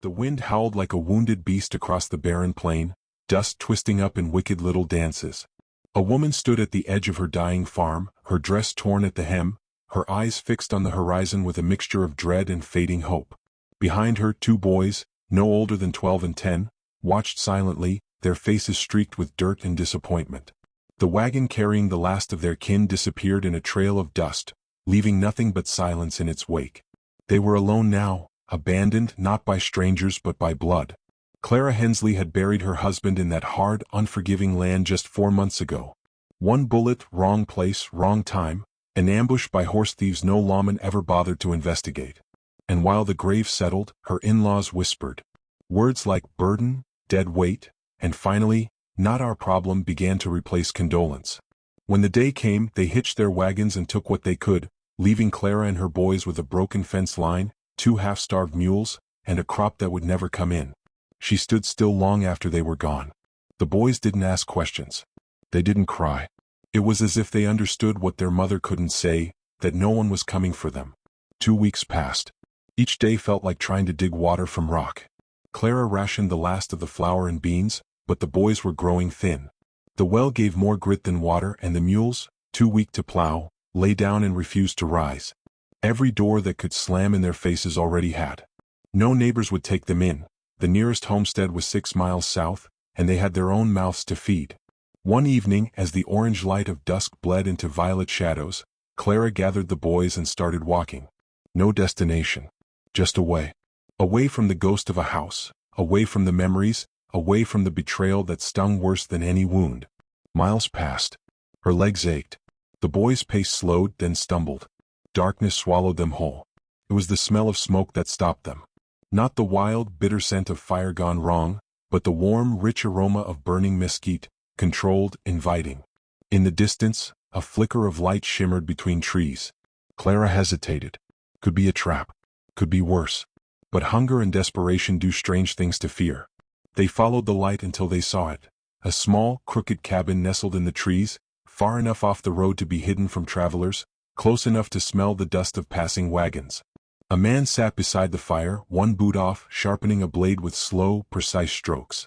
The wind howled like a wounded beast across the barren plain, dust twisting up in wicked little dances. A woman stood at the edge of her dying farm, her dress torn at the hem, her eyes fixed on the horizon with a mixture of dread and fading hope. Behind her, 2 boys, no older than 12 and 10, watched silently, their faces streaked with dirt and disappointment. The wagon carrying the last of their kin disappeared in a trail of dust, leaving nothing but silence in its wake. They were alone now, abandoned not by strangers but by blood. Clara Hensley had buried her husband in that hard, unforgiving land just 4 months ago. One bullet, wrong place, wrong time, an ambush by horse thieves no lawman ever bothered to investigate. And while the grave settled, her in-laws whispered. Words like burden, dead weight, and finally, not our problem began to replace condolence. When the day came, they hitched their wagons and took what they could, leaving Clara and her boys with a broken fence line, 2 half-starved mules, and a crop that would never come in. She stood still long after they were gone. The boys didn't ask questions. They didn't cry. It was as if they understood what their mother couldn't say, that no one was coming for them. 2 weeks passed. Each day felt like trying to dig water from rock. Clara rationed the last of the flour and beans, but the boys were growing thin. The well gave more grit than water, and the mules, too weak to plow, lay down and refused to rise. Every door that could slam in their faces already had. No neighbors would take them in. The nearest homestead was 6 miles south, and they had their own mouths to feed. One evening, as the orange light of dusk bled into violet shadows, Clara gathered the boys and started walking. No destination. Just away. Away from the ghost of a house, away from the memories, away from the betrayal that stung worse than any wound. Miles passed. Her legs ached. The boys' pace slowed, then stumbled. Darkness swallowed them whole. It was the smell of smoke that stopped them. Not the wild, bitter scent of fire gone wrong, but the warm, rich aroma of burning mesquite, controlled, inviting. In the distance, a flicker of light shimmered between trees. Clara hesitated. Could be a trap. Could be worse. But hunger and desperation do strange things to fear. They followed the light until they saw it. A small, crooked cabin nestled in the trees, far enough off the road to be hidden from travelers, close enough to smell the dust of passing wagons. A man sat beside the fire, one boot off, sharpening a blade with slow, precise strokes.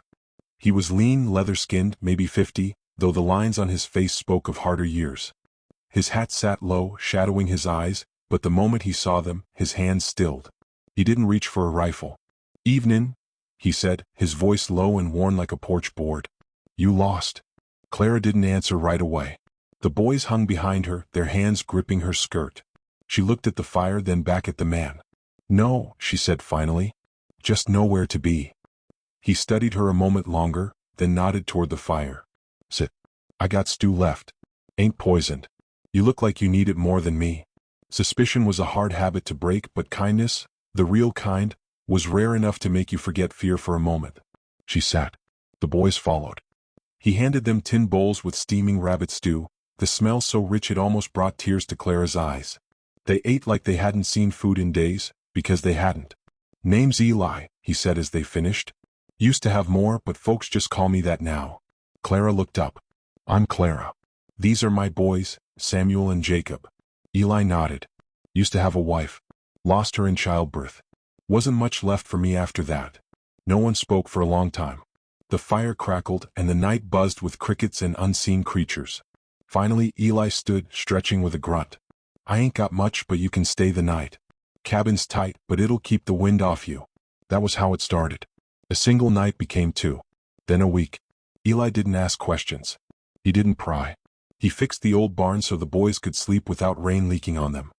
He was lean, leather-skinned, maybe 50, though the lines on his face spoke of harder years. His hat sat low, shadowing his eyes, but the moment he saw them, his hands stilled. He didn't reach for a rifle. "Evenin'," he said, his voice low and worn like a porch board. "You lost." Clara didn't answer right away. The boys hung behind her, their hands gripping her skirt. She looked at the fire, then back at the man. "No," she said finally. "Just nowhere to be." He studied her a moment longer, then nodded toward the fire. "Sit. I got stew left. Ain't poisoned. You look like you need it more than me." Suspicion was a hard habit to break, but kindness, the real kind, was rare enough to make you forget fear for a moment. She sat. The boys followed. He handed them tin bowls with steaming rabbit stew, the smell so rich it almost brought tears to Clara's eyes. They ate like they hadn't seen food in days, because they hadn't. "Name's Eli," he said as they finished. "Used to have more, but folks just call me that now." Clara looked up. "I'm Clara. These are my boys, Samuel and Jacob." Eli nodded. "Used to have a wife. Lost her in childbirth. Wasn't much left for me after that." No one spoke for a long time. The fire crackled, and the night buzzed with crickets and unseen creatures. Finally, Eli stood, stretching with a grunt. "I ain't got much, but you can stay the night. Cabin's tight, but it'll keep the wind off you." That was how it started. A single night became 2. Then a week. Eli didn't ask questions. He didn't pry. He fixed the old barn so the boys could sleep without rain leaking on them.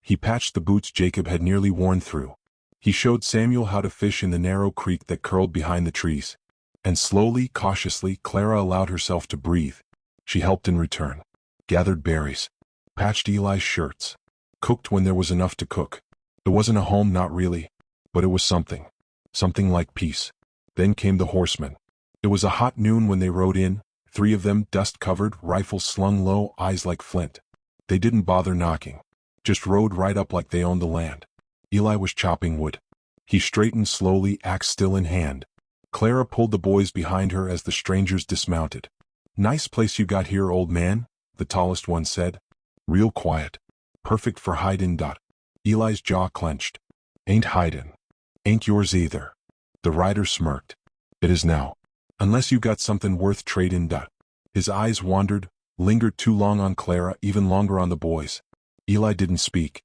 He patched the boots Jacob had nearly worn through. He showed Samuel how to fish in the narrow creek that curled behind the trees. And slowly, cautiously, Clara allowed herself to breathe. She helped in return. Gathered berries. Patched Eli's shirts. Cooked when there was enough to cook. It wasn't a home, not really. But it was something. Something like peace. Then came the horsemen. It was a hot noon when they rode in, 3 of them, dust-covered, rifles slung low, eyes like flint. They didn't bother knocking. Just rode right up like they owned the land. Eli was chopping wood. He straightened slowly, axe still in hand. Clara pulled the boys behind her as the strangers dismounted. "Nice place you got here, old man," the tallest one said. "Real quiet. Perfect for hidin'. Eli's jaw clenched. "Ain't hidin'. Ain't yours either." The rider smirked. It is now. Unless you got something worth trading. His eyes wandered, lingered too long on Clara, even longer on the boys. Eli didn't speak.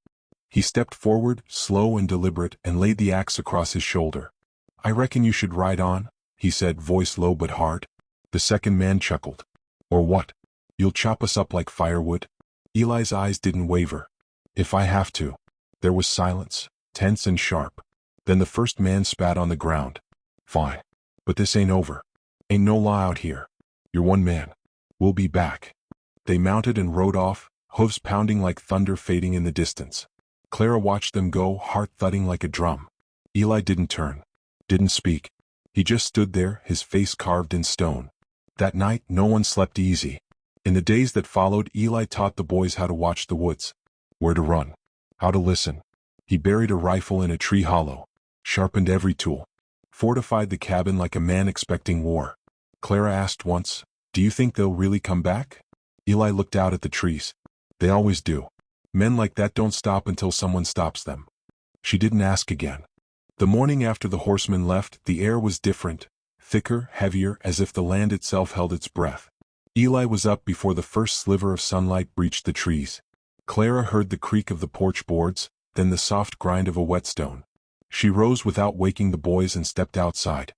He stepped forward, slow and deliberate, and laid the axe across his shoulder. I reckon you should ride on, he said, voice low but hard. The second man chuckled. Or what? You'll chop us up like firewood? Eli's eyes didn't waver. If I have to. There was silence, tense and sharp. Then the first man spat on the ground. Fine. But this ain't over. Ain't no law out here. You're one man. We'll be back. They mounted and rode off, hooves pounding like thunder fading in the distance. Clara watched them go, heart thudding like a drum. Eli didn't turn. Didn't speak. He just stood there, his face carved in stone. That night, no one slept easy. In the days that followed, Eli taught the boys how to watch the woods. Where to run. How to listen. He buried a rifle in a tree hollow. Sharpened every tool. Fortified the cabin like a man expecting war. Clara asked once, Do you think they'll really come back? Eli looked out at the trees. They always do. Men like that don't stop until someone stops them. She didn't ask again. The morning after the horsemen left, the air was different, thicker, heavier, as if the land itself held its breath. Eli was up before the first sliver of sunlight breached the trees. Clara heard the creak of the porch boards, then the soft grind of a whetstone. She rose without waking the boys and stepped outside.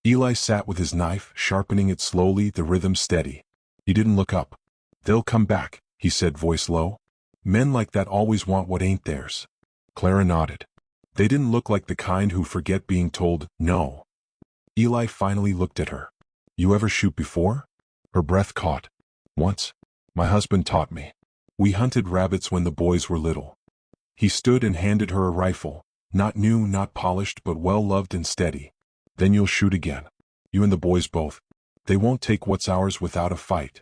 Eli sat with his knife, sharpening it slowly, the rhythm steady. He didn't look up. They'll come back, he said, voice low. Men like that always want what ain't theirs. Clara nodded. They didn't look like the kind who forget being told no. Eli finally looked at her. You ever shoot before? Her breath caught. Once. My husband taught me. We hunted rabbits when the boys were little. He stood and handed her a rifle, not new, not polished, but well-loved and steady. Then you'll shoot again. You and the boys both. They won't take what's ours without a fight.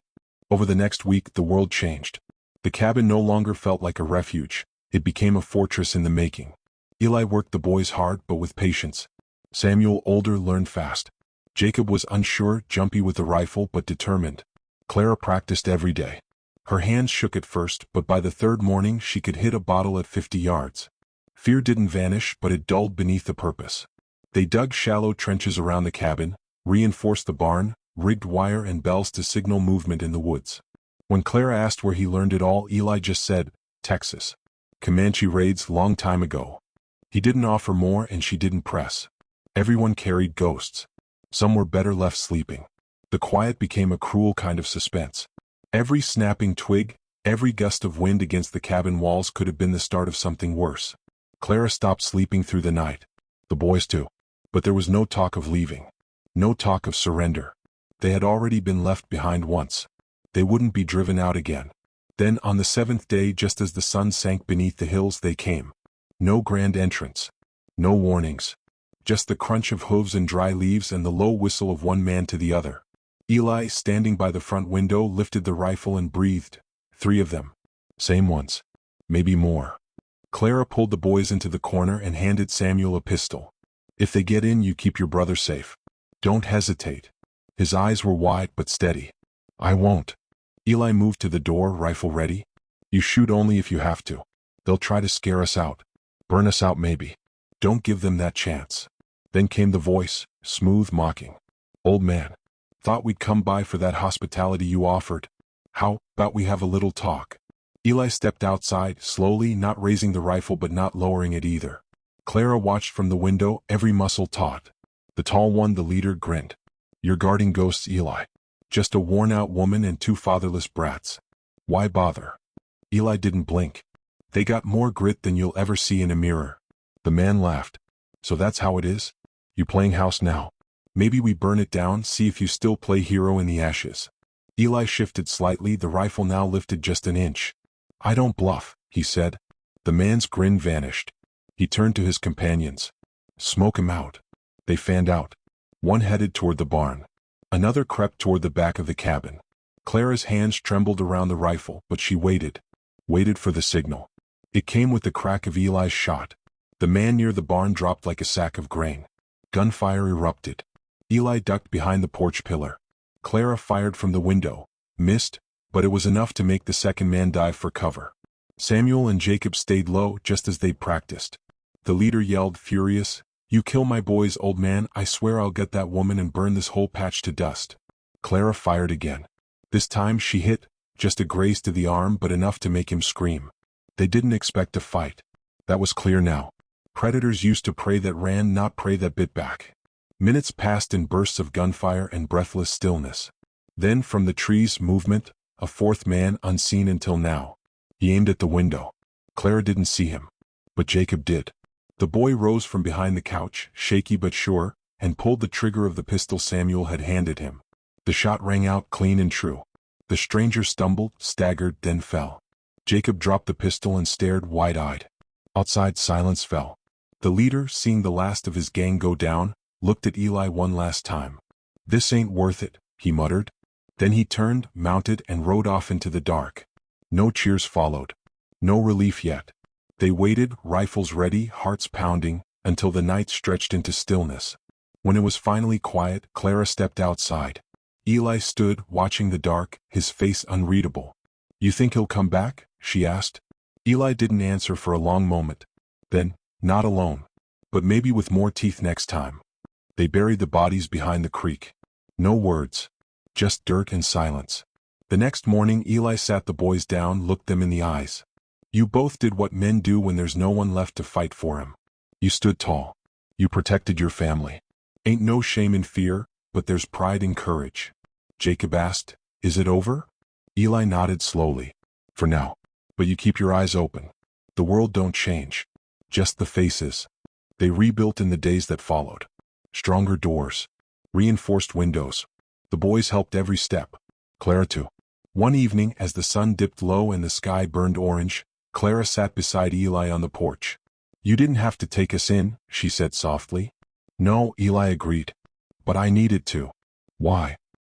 Over the next week, the world changed. The cabin no longer felt like a refuge. It became a fortress in the making. Eli worked the boys hard, but with patience. Samuel, older, learned fast. Jacob was unsure, jumpy with the rifle, but determined. Clara practiced every day. Her hands shook at first, but by the third morning she could hit a bottle at 50 yards. Fear didn't vanish, but it dulled beneath the purpose. They dug shallow trenches around the cabin, reinforced the barn, rigged wire and bells to signal movement in the woods. When Clara asked where he learned it all, Eli just said, Texas. Comanche raids long time ago. He didn't offer more and she didn't press. Everyone carried ghosts. Some were better left sleeping. The quiet became a cruel kind of suspense. Every snapping twig, every gust of wind against the cabin walls could have been the start of something worse. Clara stopped sleeping through the night. The boys too. But there was no talk of leaving. No talk of surrender. They had already been left behind once. They wouldn't be driven out again. Then on the seventh day, just as the sun sank beneath the hills, they came. No grand entrance. No warnings. Just the crunch of hooves and dry leaves and the low whistle of one man to the other. Eli, standing by the front window, lifted the rifle and breathed. 3 of them. Same ones. Maybe more. Clara pulled the boys into the corner and handed Samuel a pistol. If they get in, you keep your brother safe. Don't hesitate. His eyes were wide but steady. I won't. Eli moved to the door, rifle ready. You shoot only if you have to. They'll try to scare us out. Burn us out maybe. Don't give them that chance. Then came the voice, smooth, mocking. Old man. Thought we'd come by for that hospitality you offered. How about we have a little talk? Eli stepped outside, slowly, not raising the rifle but not lowering it either. Clara watched from the window, every muscle taut. The tall one, the leader, grinned. You're guarding ghosts, Eli. Just a worn-out woman and 2 fatherless brats. Why bother? Eli didn't blink. They got more grit than you'll ever see in a mirror. The man laughed. So that's how it is? You playing house now? Maybe we burn it down, see if you still play hero in the ashes. Eli shifted slightly, the rifle now lifted just an inch. I don't bluff, he said. The man's grin vanished. He turned to his companions. Smoke him out. They fanned out. One headed toward the barn. Another crept toward the back of the cabin. Clara's hands trembled around the rifle, but she waited. Waited for the signal. It came with the crack of Eli's shot. The man near the barn dropped like a sack of grain. Gunfire erupted. Eli ducked behind the porch pillar. Clara fired from the window. Missed, but it was enough to make the second man dive for cover. Samuel and Jacob stayed low just as they'd practiced. The leader yelled, furious, You kill my boys, old man, I swear I'll get that woman and burn this whole patch to dust. Clara fired again. This time she hit, just a graze to the arm but enough to make him scream. They didn't expect a fight. That was clear now. Predators used to prey that ran, not prey that bit back. Minutes passed in bursts of gunfire and breathless stillness. Then from the trees, movement, a fourth man unseen until now. He aimed at the window. Clara didn't see him. But Jacob did. The boy rose from behind the couch, shaky but sure, and pulled the trigger of the pistol Samuel had handed him. The shot rang out clean and true. The stranger stumbled, staggered, then fell. Jacob dropped the pistol and stared wide-eyed. Outside, silence fell. The leader, seeing the last of his gang go down, looked at Eli one last time. "This ain't worth it," he muttered. Then he turned, mounted, and rode off into the dark. No cheers followed. No relief yet. They waited, rifles ready, hearts pounding, until the night stretched into stillness. When it was finally quiet, Clara stepped outside. Eli stood, watching the dark, his face unreadable. "You think he'll come back?" she asked. Eli didn't answer for a long moment. Then, "Not alone. But maybe with more teeth next time." They buried the bodies behind the creek. No words. Just dirt and silence. The next morning Eli sat the boys down, looked them in the eyes. "You both did what men do when there's no one left to fight for him. You stood tall. You protected your family. Ain't no shame in fear, but there's pride in courage." Jacob asked, "Is it over?" Eli nodded slowly. "For now. But you keep your eyes open. The world don't change. Just the faces." They rebuilt in the days that followed. Stronger doors. Reinforced windows. The boys helped every step. Clara too. One evening, as the sun dipped low and the sky burned orange, Clara sat beside Eli on the porch. "You didn't have to take us in," she said softly. "No," Eli agreed. "But I needed to." "Why?"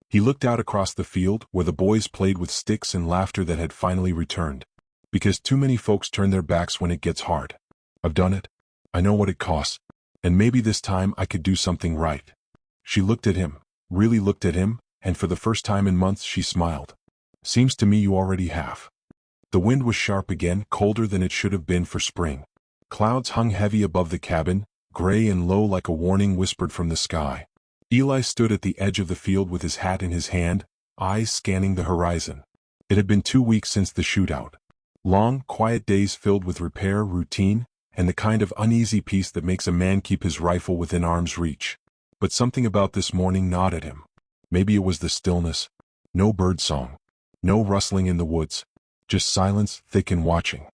He looked out across the field, where the boys played with sticks and laughter that had finally returned. "Because too many folks turn their backs when it gets hard. I've done it. I know what it costs. And maybe this time I could do something right." She looked at him, really looked at him, and for the first time in months she smiled. "Seems to me you already have." The wind was sharp again, colder than it should have been for spring. Clouds hung heavy above the cabin, gray and low like a warning whispered from the sky. Eli stood at the edge of the field with his hat in his hand, eyes scanning the horizon. It had been 2 weeks since the shootout. Long, quiet days filled with repair, routine, and the kind of uneasy peace that makes a man keep his rifle within arm's reach. But something about this morning gnawed at him. Maybe it was the stillness. No birdsong. No rustling in the woods. Just silence, thick and watching.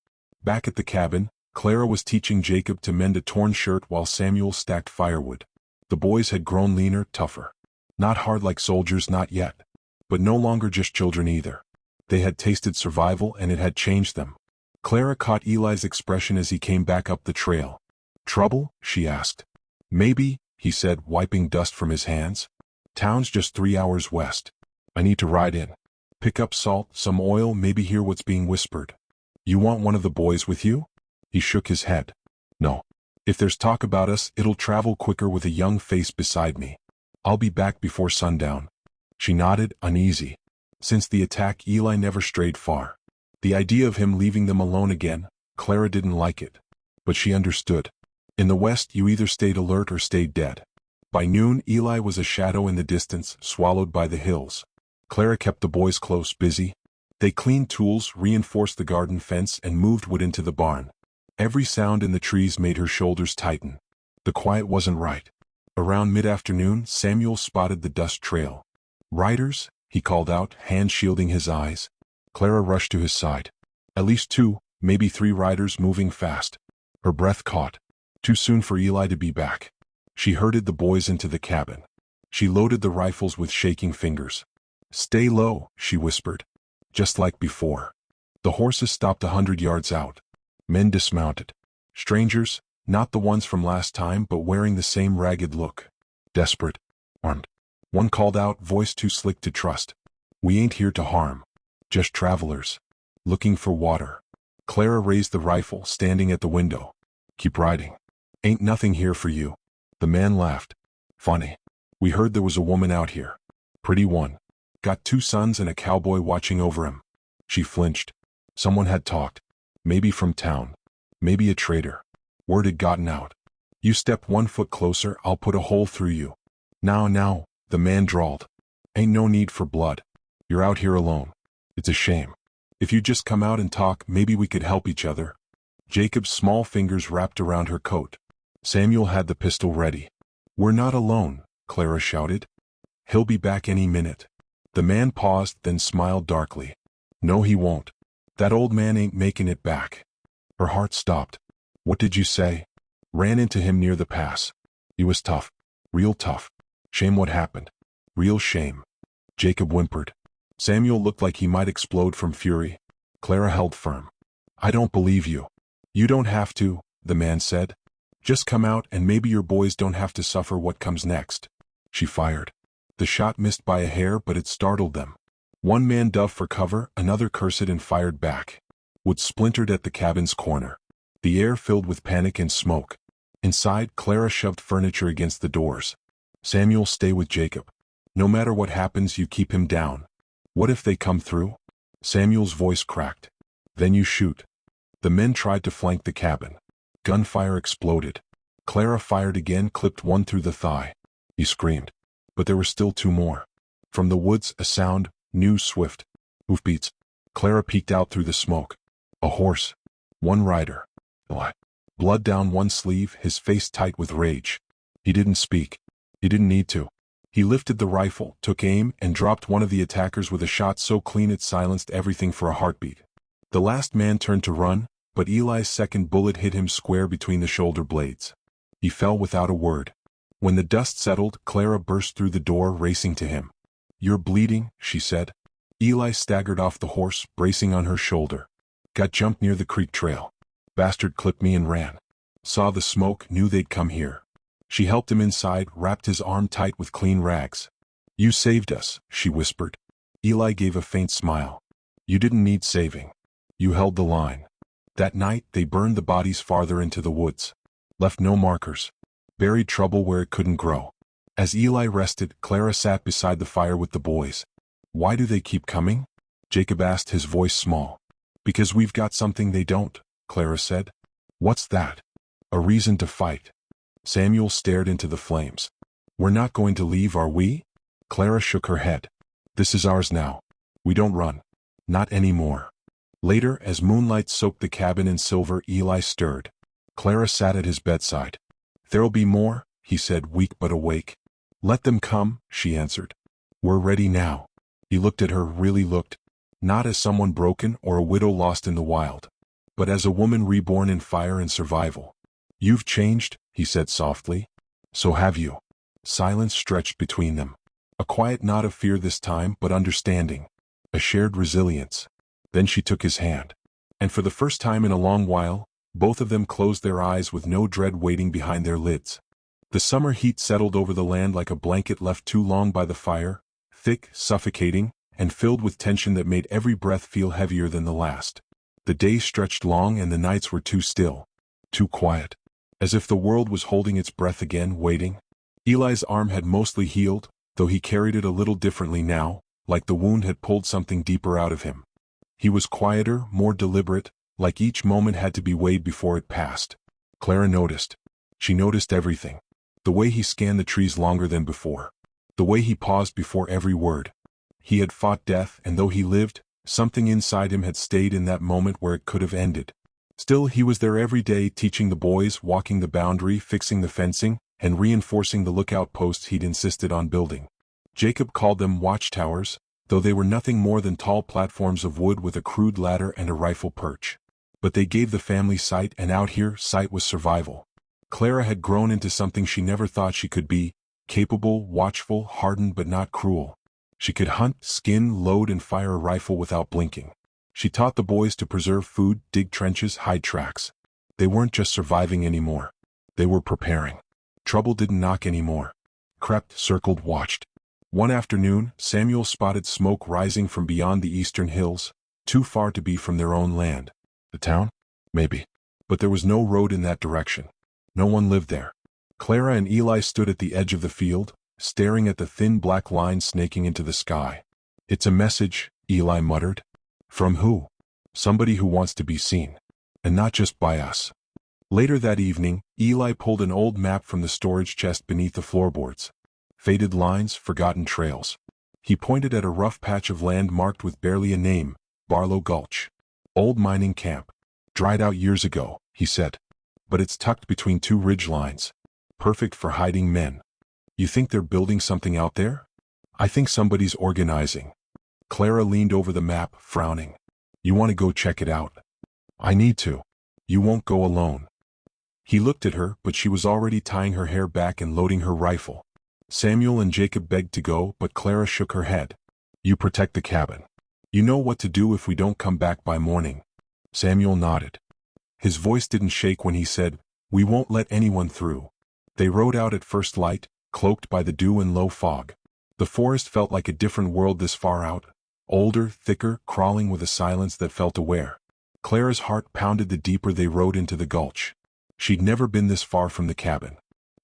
Back at the cabin, Clara was teaching Jacob to mend a torn shirt while Samuel stacked firewood. The boys had grown leaner, tougher. Not hard like soldiers, not yet. But no longer just children either. They had tasted survival and it had changed them. Clara caught Eli's expression as he came back up the trail. "Trouble?" she asked. "Maybe," he said, wiping dust from his hands. "Town's just 3 hours west. I need to ride in. Pick up salt, some oil, maybe hear what's being whispered." "You want one of the boys with you?" He shook his head. "No. If there's talk about us, it'll travel quicker with a young face beside me. I'll be back before sundown." She nodded, uneasy. Since the attack, Eli never strayed far. The idea of him leaving them alone again, Clara didn't like it. But she understood. In the West, you either stayed alert or stayed dead. By noon, Eli was a shadow in the distance, swallowed by the hills. Clara kept the boys close, busy. They cleaned tools, reinforced the garden fence, and moved wood into the barn. Every sound in the trees made her shoulders tighten. The quiet wasn't right. Around mid-afternoon, Samuel spotted the dust trail. "Riders?" he called out, hand shielding his eyes. Clara rushed to his side. At least 2, maybe 3 riders moving fast. Her breath caught. Too soon for Eli to be back. She herded the boys into the cabin. She loaded the rifles with shaking fingers. "Stay low," she whispered. Just like before. The horses stopped 100 yards out. Men dismounted. Strangers, not the ones from last time, but wearing the same ragged look. Desperate. Armed. One called out, voice too slick to trust. "We ain't here to harm. Just travelers. Looking for water." Clara raised the rifle, standing at the window. "Keep riding. Ain't nothing here for you." The man laughed. "Funny. We heard there was a woman out here. Pretty one. Got 2 sons and a cowboy watching over him." She flinched. Someone had talked. Maybe from town. Maybe a traitor. Word had gotten out. You step 1 foot closer, I'll put a hole through you. Now, the man drawled. Ain't no need for blood. You're out here alone. It's a shame. If you just come out and talk, maybe we could help each other. Jacob's small fingers wrapped around her coat. Samuel had the pistol ready. We're not alone, Clara shouted. He'll be back any minute. The man paused, then smiled darkly. No, he won't. That old man ain't making it back. Her heart stopped. What did you say? Ran into him near the pass. He was tough. Real tough. Shame what happened. Real shame. Jacob whimpered. Samuel looked like he might explode from fury. Clara held firm. I don't believe you. You don't have to, the man said. Just come out and maybe your boys don't have to suffer what comes next. She fired. The shot missed by a hair, but it startled them. One man dove for cover, another cursed and fired back. Wood splintered at the cabin's corner. The air filled with panic and smoke. Inside, Clara shoved furniture against the doors. Samuel, stay with Jacob. No matter what happens, you keep him down. What if they come through? Samuel's voice cracked. Then you shoot. The men tried to flank the cabin. Gunfire exploded. Clara fired again, clipped one through the thigh. He screamed. But there were still 2 more. From the woods, a sound, new, swift. Hoofbeats. Clara peeked out through the smoke. A horse. One rider. Blood down one sleeve, his face tight with rage. He didn't speak. He didn't need to. He lifted the rifle, took aim, and dropped one of the attackers with a shot so clean it silenced everything for a heartbeat. The last man turned to run, but Eli's second bullet hit him square between the shoulder blades. He fell without a word. When the dust settled, Clara burst through the door, racing to him. You're bleeding, she said. Eli staggered off the horse, bracing on her shoulder. Got jumped near the creek trail. Bastard clipped me and ran. Saw the smoke, knew they'd come here. She helped him inside, wrapped his arm tight with clean rags. You saved us, she whispered. Eli gave a faint smile. You didn't need saving. You held the line. That night, they burned the bodies farther into the woods. Left no markers. Buried trouble where it couldn't grow. As Eli rested, Clara sat beside the fire with the boys. Why do they keep coming? Jacob asked, his voice small. Because we've got something they don't, Clara said. What's that? A reason to fight. Samuel stared into the flames. We're not going to leave, are we? Clara shook her head. This is ours now. We don't run. Not anymore. Later, as moonlight soaked the cabin in silver, Eli stirred. Clara sat at his bedside. There'll be more, he said, weak but awake. Let them come, she answered. We're ready now. He looked at her, really looked. Not as someone broken or a widow lost in the wild, but as a woman reborn in fire and survival. You've changed, he said softly. So have you. Silence stretched between them. A quiet nod of fear this time, but understanding. A shared resilience. Then she took his hand. And for the first time in a long while, both of them closed their eyes with no dread waiting behind their lids. The summer heat settled over the land like a blanket left too long by the fire, thick, suffocating, and filled with tension that made every breath feel heavier than the last. The days stretched long and the nights were too still, too quiet, as if the world was holding its breath again, waiting. Eli's arm had mostly healed, though he carried it a little differently now, like the wound had pulled something deeper out of him. He was quieter, more deliberate, like each moment had to be weighed before it passed. Clara noticed. She noticed everything. The way he scanned the trees longer than before. The way he paused before every word. He had fought death, and though he lived, something inside him had stayed in that moment where it could have ended. Still, he was there every day, teaching the boys, walking the boundary, fixing the fencing, and reinforcing the lookout posts he'd insisted on building. Jacob called them watchtowers, though they were nothing more than tall platforms of wood with a crude ladder and a rifle perch. But they gave the family sight, and out here, sight was survival. Clara had grown into something she never thought she could be, capable, watchful, hardened but not cruel. She could hunt, skin, load and fire a rifle without blinking. She taught the boys to preserve food, dig trenches, hide tracks. They weren't just surviving anymore. They were preparing. Trouble didn't knock anymore. Crept, circled, watched. One afternoon, Samuel spotted smoke rising from beyond the eastern hills, too far to be from their own land. The town? Maybe. But there was no road in that direction. No one lived there. Clara and Eli stood at the edge of the field, staring at the thin black line snaking into the sky. It's a message, Eli muttered. From who? Somebody who wants to be seen. And not just by us. Later that evening, Eli pulled an old map from the storage chest beneath the floorboards. Faded lines, forgotten trails. He pointed at a rough patch of land marked with barely a name, Barlow Gulch. Old mining camp. Dried out years ago, he said. But it's tucked between two ridge lines. Perfect for hiding men. You think they're building something out there? I think somebody's organizing. Clara leaned over the map, frowning. You want to go check it out? I need to. You won't go alone. He looked at her, but she was already tying her hair back and loading her rifle. Samuel and Jacob begged to go, but Clara shook her head. You protect the cabin. You know what to do if we don't come back by morning. Samuel nodded. His voice didn't shake when he said, We won't let anyone through. They rode out at first light, cloaked by the dew and low fog. The forest felt like a different world this far out. Older, thicker, crawling with a silence that felt aware. Clara's heart pounded the deeper they rode into the gulch. She'd never been this far from the cabin.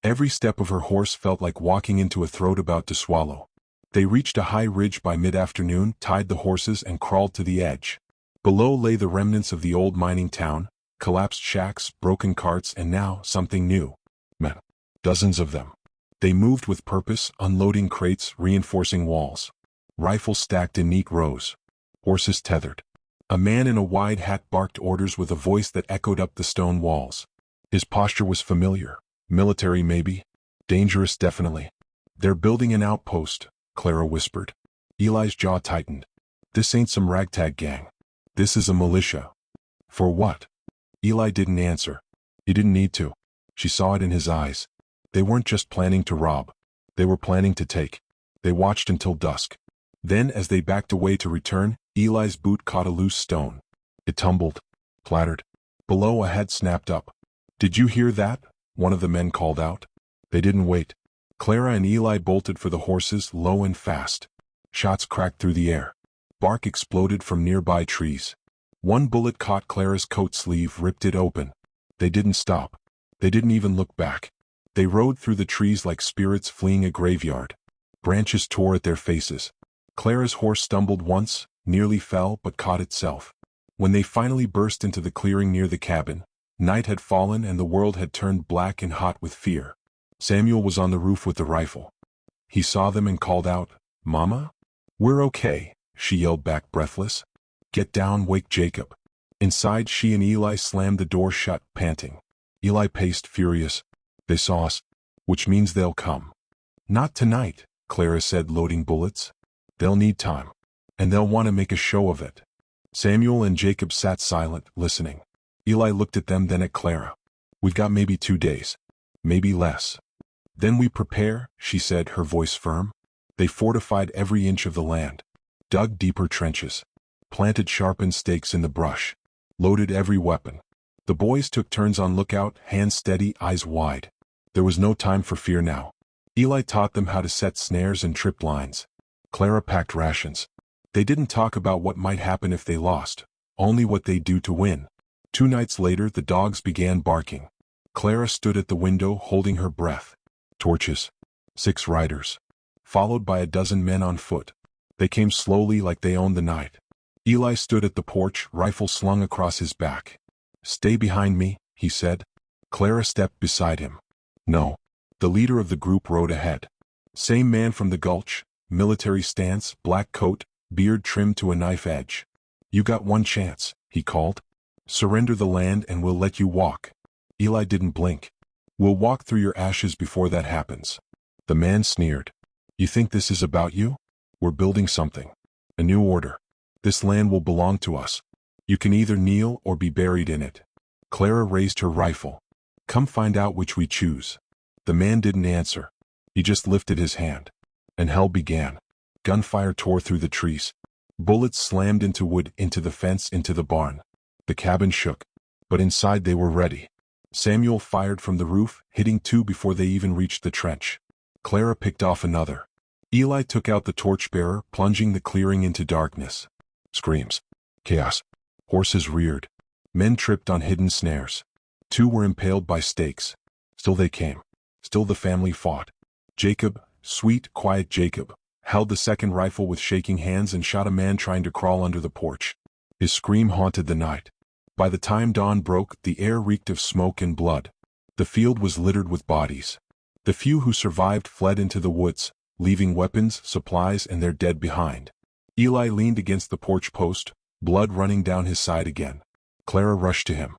Every step of her horse felt like walking into a throat about to swallow. They reached a high ridge by mid-afternoon, tied the horses and crawled to the edge. Below lay the remnants of the old mining town, collapsed shacks, broken carts, and now something new. Men. Dozens of them. They moved with purpose, unloading crates, reinforcing walls. Rifles stacked in neat rows. Horses tethered. A man in a wide hat barked orders with a voice that echoed up the stone walls. His posture was familiar. Military maybe. Dangerous definitely. They're building an outpost, Clara whispered. Eli's jaw tightened. This ain't some ragtag gang. This is a militia. For what? Eli didn't answer. He didn't need to. She saw it in his eyes. They weren't just planning to rob. They were planning to take. They watched until dusk. Then, as they backed away to return, Eli's boot caught a loose stone. It tumbled. Clattered. Below, a head snapped up. Did you hear that? One of the men called out. They didn't wait. Clara and Eli bolted for the horses, low and fast. Shots cracked through the air. Bark exploded from nearby trees. One bullet caught Clara's coat sleeve, ripped it open. They didn't stop. They didn't even look back. They rode through the trees like spirits fleeing a graveyard. Branches tore at their faces. Clara's horse stumbled once, nearly fell, but caught itself. When they finally burst into the clearing near the cabin, night had fallen and the world had turned black and hot with fear. Samuel was on the roof with the rifle. He saw them and called out, Mama? We're okay, she yelled back breathless. Get down, wake Jacob. Inside, she and Eli slammed the door shut, panting. Eli paced, furious. They saw us, which means they'll come. Not tonight, Clara said, loading bullets. They'll need time. And they'll want to make a show of it. Samuel and Jacob sat silent, listening. Eli looked at them, then at Clara. We've got maybe 2 days. Maybe less. Then we prepare, she said, her voice firm. They fortified every inch of the land. Dug deeper trenches. Planted sharpened stakes in the brush. Loaded every weapon. The boys took turns on lookout, hands steady, eyes wide. There was no time for fear now. Eli taught them how to set snares and trip lines. Clara packed rations. They didn't talk about what might happen if they lost, only what they'd do to win. 2 nights later, the dogs began barking. Clara stood at the window, holding her breath. Torches. 6 riders. Followed by a dozen men on foot. They came slowly like they owned the night. Eli stood at the porch, rifle slung across his back. Stay behind me, he said. Clara stepped beside him. No. The leader of the group rode ahead. Same man from the gulch, military stance, black coat, beard trimmed to a knife edge. You got one chance, he called. Surrender the land and we'll let you walk. Eli didn't blink. We'll walk through your ashes before that happens. The man sneered. You think this is about you? We're building something. A new order. This land will belong to us. You can either kneel or be buried in it. Clara raised her rifle. Come find out which we choose. The man didn't answer. He just lifted his hand. And hell began. Gunfire tore through the trees. Bullets slammed into wood, into the fence, into the barn. The cabin shook. But inside they were ready. Samuel fired from the roof, hitting 2 before they even reached the trench. Clara picked off another. Eli took out the torchbearer, plunging the clearing into darkness. Screams. Chaos. Horses reared. Men tripped on hidden snares. 2 were impaled by stakes. Still they came. Still the family fought. Jacob, sweet, quiet Jacob, held the second rifle with shaking hands and shot a man trying to crawl under the porch. His scream haunted the night. By the time dawn broke, the air reeked of smoke and blood. The field was littered with bodies. The few who survived fled into the woods, leaving weapons, supplies, and their dead behind. Eli leaned against the porch post, blood running down his side again. Clara rushed to him.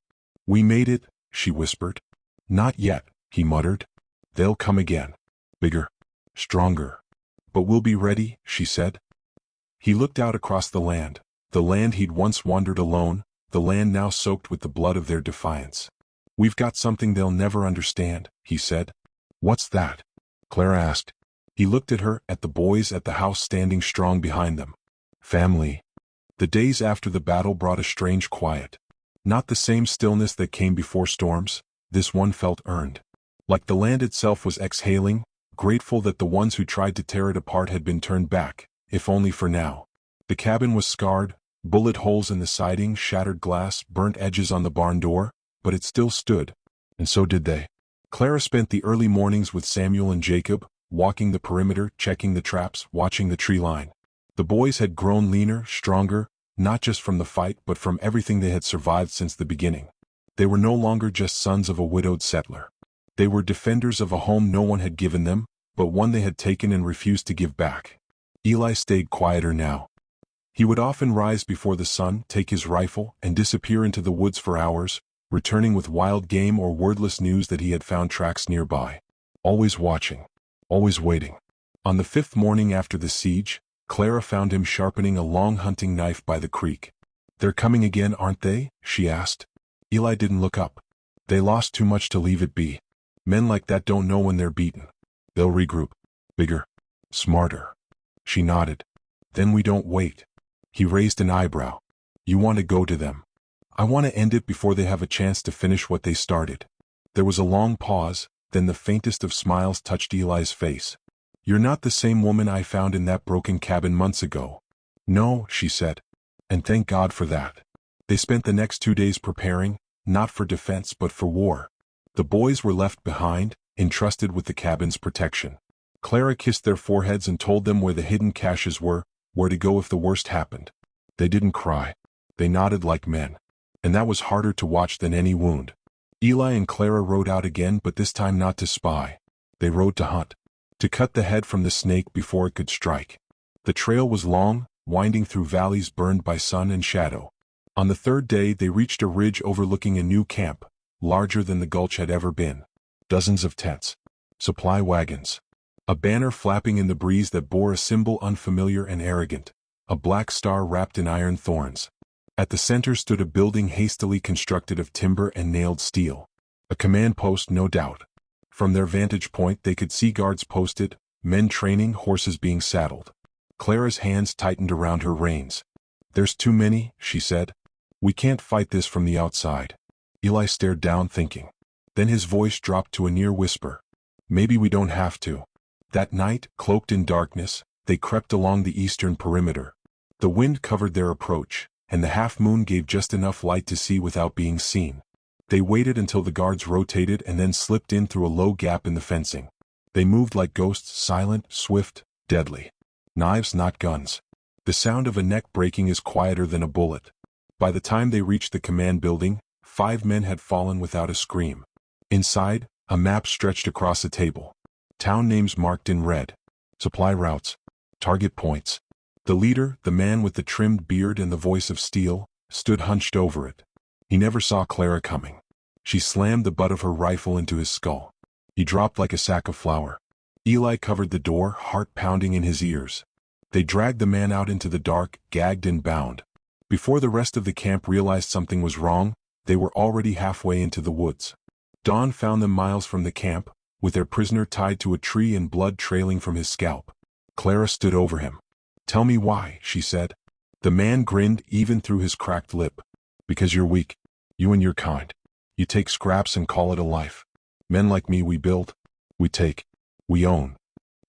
"We made it," she whispered. "Not yet," he muttered. "They'll come again. Bigger. Stronger. But we'll be ready," she said. He looked out across the land he'd once wandered alone, the land now soaked with the blood of their defiance. "We've got something they'll never understand," he said. "What's that?" Clara asked. He looked at her, at the boys at the house standing strong behind them. Family. The days after the battle brought a strange quiet. Not the same stillness that came before storms, this one felt earned. Like the land itself was exhaling, grateful that the ones who tried to tear it apart had been turned back, if only for now. The cabin was scarred, bullet holes in the siding, shattered glass, burnt edges on the barn door, but it still stood. And so did they. Clara spent the early mornings with Samuel and Jacob, walking the perimeter, checking the traps, watching the tree line. The boys had grown leaner, stronger, not just from the fight but from everything they had survived since the beginning. They were no longer just sons of a widowed settler. They were defenders of a home no one had given them, but one they had taken and refused to give back. Eli stayed quieter now. He would often rise before the sun, take his rifle, and disappear into the woods for hours, returning with wild game or wordless news that he had found tracks nearby. Always watching. Always waiting. On the 5th morning after the siege, Clara found him sharpening a long hunting knife by the creek. "They're coming again, aren't they?" she asked. Eli didn't look up. "They lost too much to leave it be. Men like that don't know when they're beaten. They'll regroup. Bigger. Smarter." She nodded. "Then we don't wait." He raised an eyebrow. "You want to go to them?" "I want to end it before they have a chance to finish what they started." There was a long pause, then the faintest of smiles touched Eli's face. "You're not the same woman I found in that broken cabin months ago." "No," she said. "And thank God for that." They spent the next 2 days preparing, not for defense but for war. The boys were left behind, entrusted with the cabin's protection. Clara kissed their foreheads and told them where the hidden caches were, where to go if the worst happened. They didn't cry. They nodded like men. And that was harder to watch than any wound. Eli and Clara rode out again, but this time not to spy. They rode to hunt. To cut the head from the snake before it could strike. The trail was long, winding through valleys burned by sun and shadow. On the 3rd day they reached a ridge overlooking a new camp, larger than the gulch had ever been. Dozens of tents. Supply wagons. A banner flapping in the breeze that bore a symbol unfamiliar and arrogant. A black star wrapped in iron thorns. At the center stood a building hastily constructed of timber and nailed steel. A command post, no doubt. From their vantage point they could see guards posted, men training, horses being saddled. Clara's hands tightened around her reins. "There's too many," she said. "We can't fight this from the outside." Eli stared down, thinking. Then his voice dropped to a near whisper. "Maybe we don't have to." That night, cloaked in darkness, they crept along the eastern perimeter. The wind covered their approach, and the half-moon gave just enough light to see without being seen. They waited until the guards rotated and then slipped in through a low gap in the fencing. They moved like ghosts, silent, swift, deadly. Knives, not guns. The sound of a neck breaking is quieter than a bullet. By the time they reached the command building, 5 men had fallen without a scream. Inside, a map stretched across a table. Town names marked in red. Supply routes. Target points. The leader, the man with the trimmed beard and the voice of steel, stood hunched over it. He never saw Clara coming. She slammed the butt of her rifle into his skull. He dropped like a sack of flour. Eli covered the door, heart pounding in his ears. They dragged the man out into the dark, gagged and bound. Before the rest of the camp realized something was wrong, they were already halfway into the woods. Dawn found them miles from the camp, with their prisoner tied to a tree and blood trailing from his scalp. Clara stood over him. "Tell me why," she said. The man grinned even through his cracked lip. "Because you're weak. You and your kind. You take scraps and call it a life. Men like me, we build. We take. We own."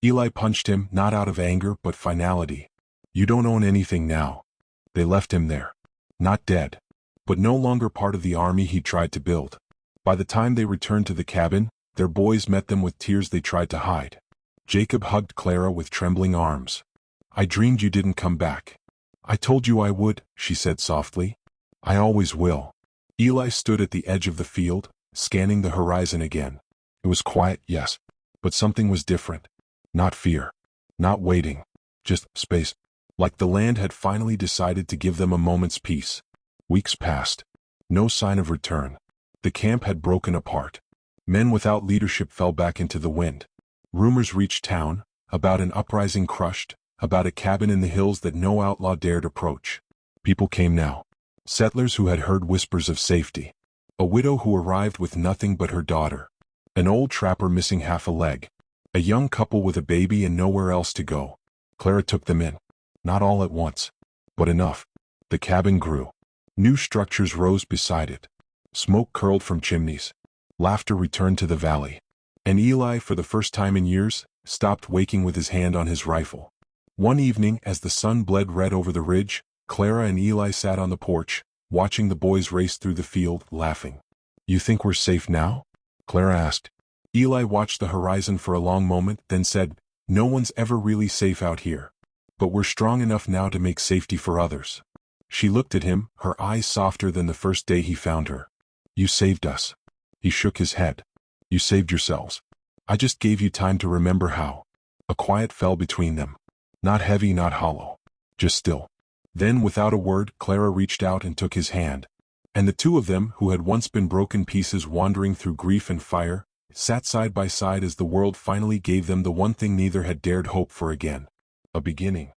Eli punched him, not out of anger but finality. "You don't own anything now." They left him there. Not dead, but no longer part of the army he tried to build. By the time they returned to the cabin, their boys met them with tears they tried to hide. Jacob hugged Clara with trembling arms. "I dreamed you didn't come back." "I told you I would," she said softly. "I always will." Eli stood at the edge of the field, scanning the horizon again. It was quiet, yes, but something was different. Not fear. Not waiting. Just space. Like the land had finally decided to give them a moment's peace. Weeks passed. No sign of return. The camp had broken apart. Men without leadership fell back into the wind. Rumors reached town, about an uprising crushed, about a cabin in the hills that no outlaw dared approach. People came now. Settlers who had heard whispers of safety. A widow who arrived with nothing but her daughter. An old trapper missing half a leg. A young couple with a baby and nowhere else to go. Clara took them in. Not all at once, but enough. The cabin grew. New structures rose beside it. Smoke curled from chimneys. Laughter returned to the valley. And Eli, for the first time in years, stopped waking with his hand on his rifle. One evening, as the sun bled red over the ridge, Clara and Eli sat on the porch, watching the boys race through the field, laughing. "You think we're safe now?" Clara asked. Eli watched the horizon for a long moment, then said, "No one's ever really safe out here. But we're strong enough now to make safety for others." She looked at him, her eyes softer than the first day he found her. "You saved us." He shook his head. "You saved yourselves. I just gave you time to remember how." A quiet fell between them. Not heavy, not hollow. Just still. Then, without a word, Clara reached out and took his hand. And the two of them, who had once been broken pieces wandering through grief and fire, sat side by side as the world finally gave them the one thing neither had dared hope for again. A beginning.